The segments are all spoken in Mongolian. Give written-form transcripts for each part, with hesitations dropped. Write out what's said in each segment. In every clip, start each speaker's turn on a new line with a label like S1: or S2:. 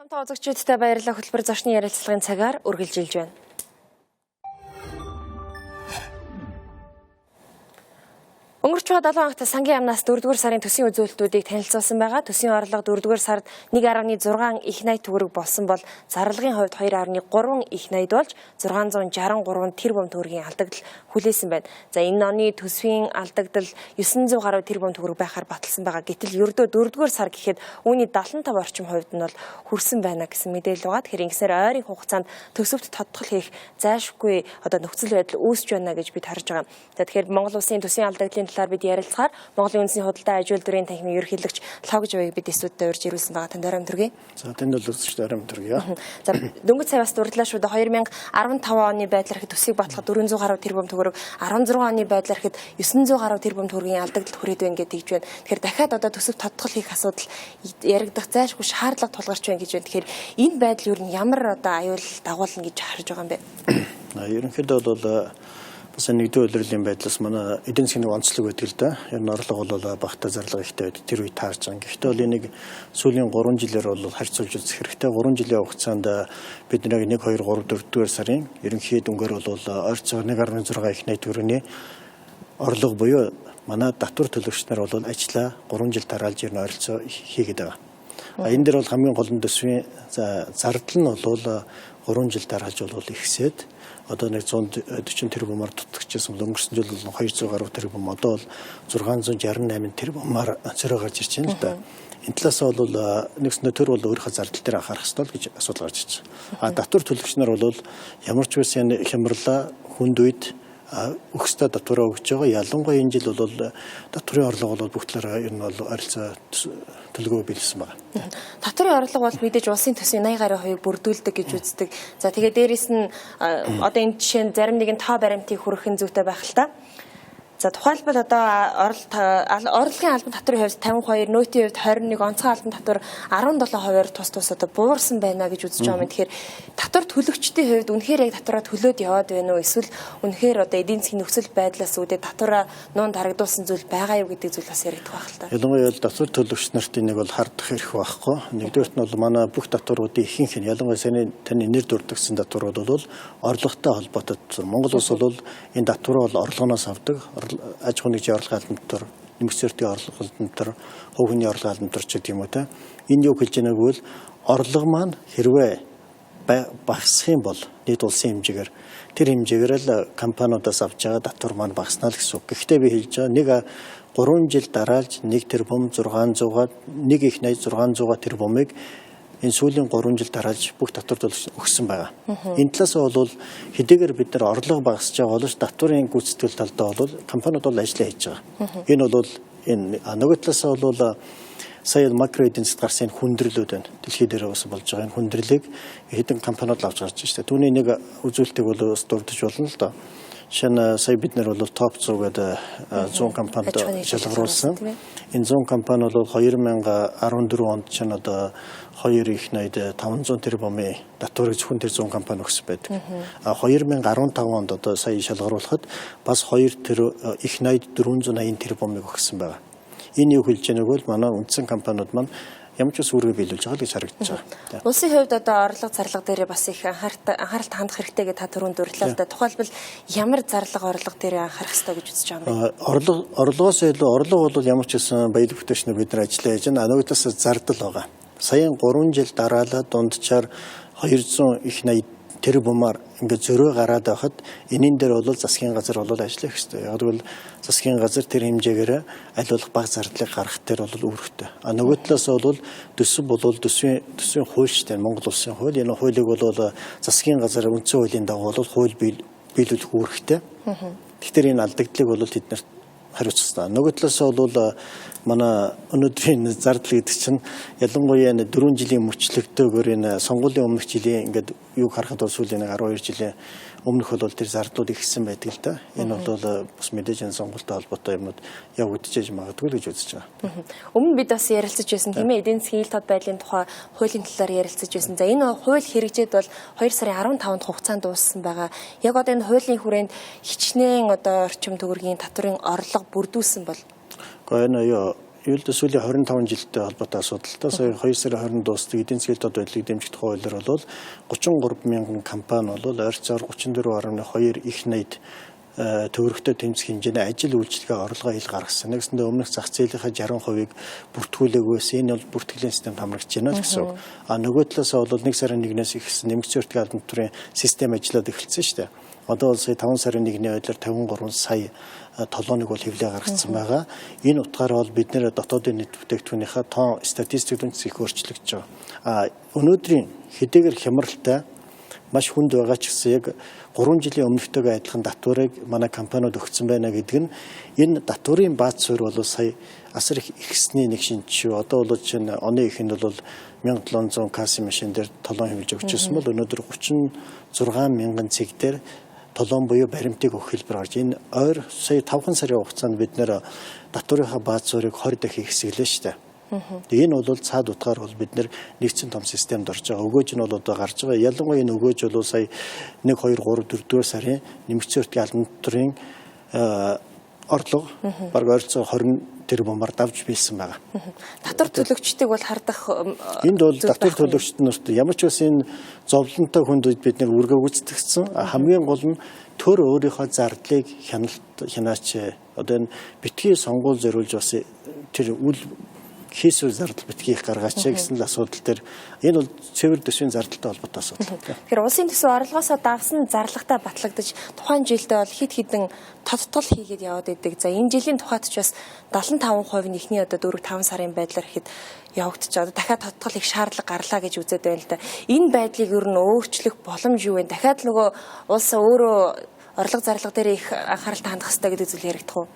S1: Хамт үзэгчдтэй баярлалаа. Хөтөлбөр зочны ярилцлагын цагаар үргэлжилж байна. Өнгөрч байгаа 7 хоногт сангийн яамнаас 4-р сарын төсвийн үзүүлэлтүүдийг танилцуулсан байгаа. Төсвийн орлого 4-р сард 1.6 их найд төгрөг болсон бол зарлагын хувьд 2.3 их найд болж 663 тэрбум төгрөгийн алдагдал хүлээсэн байна. За энэ оны төсвийн алдагдал 900 гаруй тэрбум төгрөг байхаар баталсан байгаа. Гэтэл ердөө 4-р сар гэхэд үүний 75 орчим хувьд нь бол хүрсэн байна гэсэн мэдээлэл байгаа. Тэгэхээр ингэснээр ойрын хугацаанд төсөвт тодтгол хийх зайлшгүй нөхцөл байдал үүсэж байна гэж бид харж байгаа. За тэгэхээр Монгол улсын төсвийн алдагдлын талаар бид ярилцахаар Монголын үндэсний худалдаа аж үйлдвэрийн танхимын ерөнхийлөгч Логж Увийг бид студид урьж ирүүлсэн байгаа. Танд оройн төргий.
S2: За танд бол үзэгчтэй оройн төргий.
S1: За дөнгөж сая бас дурдлаа шүү дээ. 2015 оны байдлаар хэд төсвийг батлахад 400 гаруй тэрбум төгрөг, 16 оны байдлаар хэд 900 гаруй тэрбум төгрөгийн алдагдал хүрээд байна гэж тэгж байна. Тэгэхээр дахиад төсөв тодтгол хийх асуудал яригдах зайлшгүй шаардлага тулгарч байна гэж байна. Тэгэхээр энэ байдал юу н ямар аюул дагуулна гэж харж байгаа юм бэ?
S2: Ерөнхийдөө бол бас нэгдүгээр улирлын байдлаас манай эдийн засгийн онцлог байдаг л да. Ер нь орлого бол багтаа зарлага ихтэй байдаг. Тэр үе таарч байгаа. Гэхдээ бол энийг сүүлийн 3 жилээр бол харьцуулж үзэх хэрэгтэй. 3 жилийн хугацаанд бид нэг 1, 2, 3, 4-р сарын ерөнхий дүнгээр бол ойрцоо 1.6 их найд төгрөгийн орлого буюу манай татвар төлөгч нар бол ажлаа 3 жил тараалж ер нь ойрцоо хийгээд байгаа. Энэ дээр бол хамгийн гол нь төсвийн зардал нь бол 3 жил тараалж бол ихсээд одоо 140 тэрбумаар дутагдчихсан бол өнгөрсөн жил бол 200 гаруй тэрбум одоо бол 668 тэрбумаар зөрөө гарч ирж байна л да. Энэ талаас бол нэгс нөтөр бол өөрийнхөө зардал дээр анхаарах ёстой л гэж асуудал гарч ирж байна. Татвар төлөгч нар бол ямар ч үсэн хямралаа хүнд үед өгсдөө татвараа өгч байгаа. Ялангуяа энэ жил бол татврын орлого бол бүх талаараа ер нь бол ойролцоо төлгөө биелсэн байна.
S1: Татврын орлого бол мэдээж улсын төсвийн 80 гаруй хувийг бүрдүүлдэг гэж үздэг. За тэгээд дээрэс нь одоо энэ жишээ нь зарим нэгэн тоо баримтыг хүргэх зүйтэй байх л та. За тухайлбал орлогын албан татврын хувьд 52, нөөтийн хувьд 21, онцгой албан татвар 17%-аар тус буурсан байна гэж үзэж байгаа юм. Тэгэхээр татвар төлөгчдийн хувьд үнэхээр яг татвараа төлөөд яваад байна уу? Эсвэл үнэхээр эдийн засгийн нөхцөл байдлаас үүдээ татвараа нуунд харагдуулсан зүйл байгаа юу гэдэг зүйл бас яригдах байх л та.
S2: Ялангуяа татвар төлөгч нарт энийг бол хардах хэрэг байхгүй. Нэгдүгээрт нь бол манай бүх татваруудын ихэнх нь ялангуяа таны нэр дурдсан татварууд бол орлоготой холбоотой. Монгол улс бол энэ татвараа бол орлогоноос авдаг. Аж ахуйн нэгжийн орлогын албан татвар, нэмэгцээртийн орлогын албан татвар, хувь хүний орлогын албан татвар ч гэдэг юм уу те. Энэ юу хэлж байгааг бол орлого маань хэрвээ багасах юм бол нийт улсын хэмжээгээр тэр хэмжээгээр л компаниудаас авч байгаа татвар маань багаснаа л гэсэн үг. Гэхдээ би хэлж байгаа 3 жил дараалж 1 тэрбум 600-аад 1 их найд 600 тэрбумыг энэ сүүлийн 3 жил дараалж бүх татвар төлөгч өгсөн байгаа. Энэ талаас бол хэдийгээр бид нар орлого багасж байгаа боловч татварын гүйцэтгэл талдаа бол компаниуд бол ажиллаа хийж байгаа. Энэ бол энэ нөгөө талаас бол сая макро эдийн засгт гарсан хүндрэлүүд байна. Дэлхийд дээр бас болж байгаа энэ хүндрэлийг хэдэн компаниуд авч гарч байна. Түүний нэг үзүүлэлтийг бол бас дурдж болно л доо. Шинэ сая бид нар бол топ 100 гэдэг 100 компанид шалгаруулсан. Энэ 100 компани бол 2014 онд ч одоо 2 их найд 500 тэрбумын татварыг зөвхөн тэр 100 компани өгсөн байдаг. 2015 онд одоо сая шалгаруулахад бас 2 их найд 480 тэрбумыг өгсөн байгаа. Энэ юу хэлж байгааг бол манай үндсэн компаниуд маань ямар ч ус үүргээ биелүүлж байгаа гэж харагдаж байгаа.
S1: Улсын хувьд орлого зарлага дээр бас их анхааралтай хандах хэрэгтэй гэж та түрүүнд дурдлаа л да. Тухайлбал ямар зарлага орлого дээр анхаарах хэрэгтэй гэж үзэж байгаа юм бэ?
S2: Орлогоос илүү орлого бол ямар ч ус баялаг бүтээчнэр бид нар ажиллаж байна. Нөгөө талаас зардал байгаа. Саяхан 3 жил дараалаад дунджаар 200 их 80 тэрбумаар ингээд зөрөө гараад байхад энийн дээр бол засгийн газар бол ажиллах хэрэгтэй. Яг бол засгийн газар тэр хэмжээгээр аль болох бага зардлыг гаргах дээр бол үүрэгтэй. Нөгөө талаас бол төсөв бол төсвийн хуульчтай Монгол улсын хууль. Энэ хуулийг бол засгийн газар үндсэн хуулийн дагуу бол хууль биелүүлэх үүрэгтэй. Тэгэхээр энэ алдагдлыг бол тэд нарт хариуцах хэрэгтэй. Нөгөө талаас бол манай өнөөдрийн зардал гэдэг чинь ялангуяа 4 жилийн мөчлөгдөөгөр энэ сонгуулийн өмнөх жилийн ингээд юу харахад бол сүүлийн 12 жилийн өмнөх бол тэр зардлууд ихсэн байдаг л да. Энэ бол бас мэдээж энэ сонгуультай холбоотой юмуд явагдчихж магадгүй л гэж үзэж байгаа.
S1: Өмнө бид бас ярилцаж байсан тийм ээ эдийн засгийн ил тод байдлын тухай хуулийн талаар ярилцаж байсан. За энэ хууль хэрэгжээд бол 2 сарын 15-нд хугацаанд дууссан байгаа. Яг одоо энэ хуулийн хүрээнд хичнээн орчим төгрөгийн татврын орлого бүрдүүлсэн бол
S2: энэ Юу л да сүүлийн 25 жилдээ холбоотой асуудалтай. Сая 2 сарын 20-нд дуусдаг эдийн засгийн тод байдлыг дэмжих хуулиар бол 33 мянган компани бол ойролцоогоор 34.2 их найд төгрөгтэй тэмцэх хэмжээний ажил үйлчилгээ орлогоо ил гаргасан. Нэгсэндээ өмнөх зах зээлийнхаа 60%-ийг бүртгүүлээгүйс энэ бол бүртгэлийн системд хамрагдж байна л гэсэн үг. Нөгөө талаас бол 1 сарын 1-ээс ихсэн нэмэгдсэн өртгийн албан тушаалын систем ажиллаад эхэлсэн шүү дээ. Одоо бол сая 5 сарын 1-ний байдлаар 53 сая толгойг бол хэвлээ гаргацсан байгаа. Энэ утгаараа бол бид нэр дотоодын нийт бүтээгдэхүүнийхээ тоон статистикт үндэс их өөрчлөгдөж байгаа. Өнөөдрийн хэдийгээр хямралтай маш хүнд байгаа ч гэсэн яг 3 жилийн өмнөхтэйгээ адилхан татварыг манай компаниуд өгсөн байна гэдэг нь энэ татварын бааз суурь бол сая асар их ихсний нэг шинж. Одоо бол чинь оны ихэнд бол 1700 касс машин дээр толон хэмжилж өгчсэн бол өнөөдөр 36 мянган цэг дээр толон буюу баримтыг өгөх хэлбэр гарч энэ ойр сая 5 сарын хугацаанд бид нэр татварынхаа бааз суурийг 20 дахин ихсгэлээ шүү дээ. Энэ бол цаад утгаар бол бид нэгдсэн том системд орж байгаа. Өгөөж нь бол одоо гарч байгаа. Ялангуяа энэ өгөөж бол сая 1, 2, 3, 4-р сарын нэмэгдсэн өртгийн албан тушаалын орлого бараг ойролцоо 20 тэрбумаар давж биелсэн байгаа.
S1: Татвар төлөгчдийг бол хардах
S2: энд бол татвар төлөгчд нарт ямар ч бас энэ зовлонтой хүнд бид нэр үргээ гүйцэтгэсэн. Хамгийн гол нь төр өөрийнхөө зардлыг хянаач одоо энэ битгий сонгуул зориулж бас тэр үл хийсвэр зардал битгий их гаргаач гэсэн л асуудал дээр энэ бол цэвэр төсвийн зардалтай холбоотой асуудал.
S1: Тэгэхээр улсын төсөв орлогоосоо давсан зарлагтай батлагдаж тухайн жилдээ бол хэд хэдэн тодтол хийгээд яваад идэг. За энэ жилийн тухайд ч бас 75% нь эхний одоо 4-5 сарын байдлаар ихэд явагдчих. Одоо дахиад тодтол их шаардлага гарлаа гэж үзээд байна л да. Энэ байдлыг ер нь өөрчлөх боломж юу вэ? Дахиад нөгөө улс өөрөө орлого зарлага дээр их анхааралтай хандах хэрэгтэй гэдэг зүйл яригдах уу?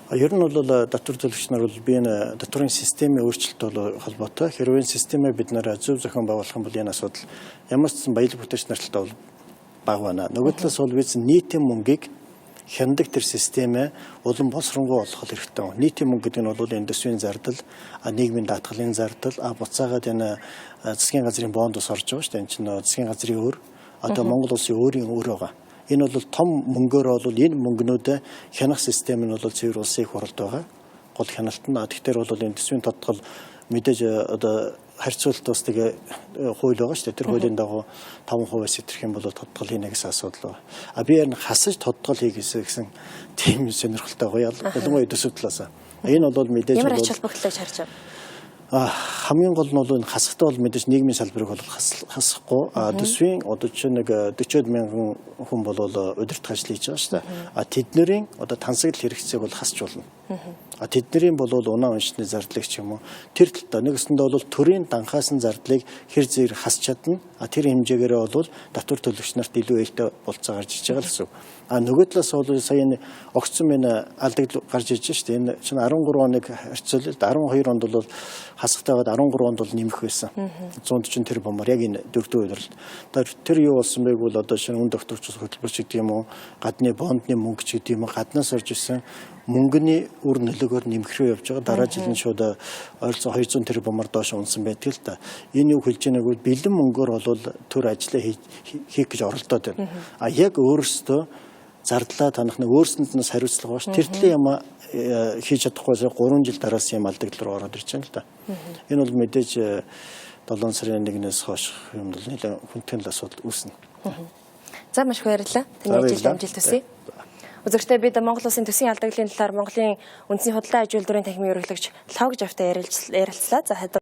S2: Ер нь бол татвар төлөгч нар бол би энэ татварын системийн өөрчлөлтөд холбоотой. Хэрвээ системээ бид нэр зөв зохион байгуулах юм бол энэ асуудал ямар ч баялаг бүтээч нартай бол бага байна. Нөгөө талаас бол бид нийтийн мөнгийг хяндаг тэр системээ улам боловсронгуй болгох хэрэгтэй. Нийтийн мөнгө гэдэг нь бол индустрийн зардал, нийгмийн даатгалын зардал, буцаагаад энэ засгийн газрын бонд ус орж байгаа шүү дээ. Энэ чинь засгийн газрын өр, одоо Монгол улсын өөрийн өр байгаа. Энэ бол том мөнгөөр бол энэ мөнгнүүдээ хянах систем нь бол цэвэр улсын их хуралд байгаа. Гол хяналт нь тэгэхээр бол индустрийн тодтол мэдээж одоо харьцуулалт бас тэгээ хууль байгаа шүү дээ. Тэр хуулийн дагуу 5% сэтэрх юм бол тодтол хийнэ гэсэн асуудал байна. Би энэ хасаж тодтол хийгээсэн тийм сонирхолтой гоё ялангуяа төсөв талаас. Энэ бол мэдээж
S1: ямар ач холбогдолтой харж байна.
S2: Хамгийн гол нь бол энэ хасахтай бол мэдээж нийгмийн салбарыг бол хасахгүй. Төсвийн одоо ч нэг 40 мянган хүн бол удирдах ажил хийж байгаа шүү дээ. Тэднэрийн одоо тансаглал хэрэгцээг бол хасч болно. Тэднэрийн бол унаа уншны зардлыг ч юм уу тэр талдаа нэгэсэндээ бол төрийн данхаасан зардлыг хэр зэрэг хасч чадна. Тэр хэмжээгээр бол татвар төлөгч нарт илүү ээлтэй болцоо гарч иж байгаа л гэсэн. Нөгөө талаас бол сая энэ огцсон мэн алдагдал гарч иж шүү дээ. Энэ чинь 13 оныг харьцуулъя. 12 онд бол хасахтайгаад 13 онд бол нэмэх байсан. 140 тэрбумаар яг энэ дөрөвдүгээр удирдал. Тэр юу болсон байг бол одоо шинэ үн докторч хөтөлбөрч гэдэг юм уу, гадны бондны мөнгө ч гэдэг юм уу, гаднаас орж исэн мөнгөний үр нөлөөгөөр нэмэхрүү явж байгаа. Дараа жил нь шууд ойролцоо 200 тэрбумаар доош унсан байдаг л да. Энэ юу хэлж байгааг бол бэлэн мөнгөөр бол төр ажиллаа хийх гэж оролдоод байна. Яг өөрөөсөө зардлаа танах нэг өөрсөнднөөс хариуцлага бааш. Тэр төлөө юм хийж чадахгүйс 3 жил дараас юм алдагдал руу ороод ирж байна л да. Энэ бол мэдээж 7 сарын 1-ээс хойш юм бол нэлээд хүндэтгэл асуудал үүснэ.
S1: За маш их баярлалаа. Таны ажил амжилт төсөй. Үзэгчдээ бид Монгол Улсын төсвийн алдагдлын талаар Монголын үндэсний худалдан аж үйлдвэрийн танхимын ерөнхийлөгч Лхагж автай ярилцлаа. За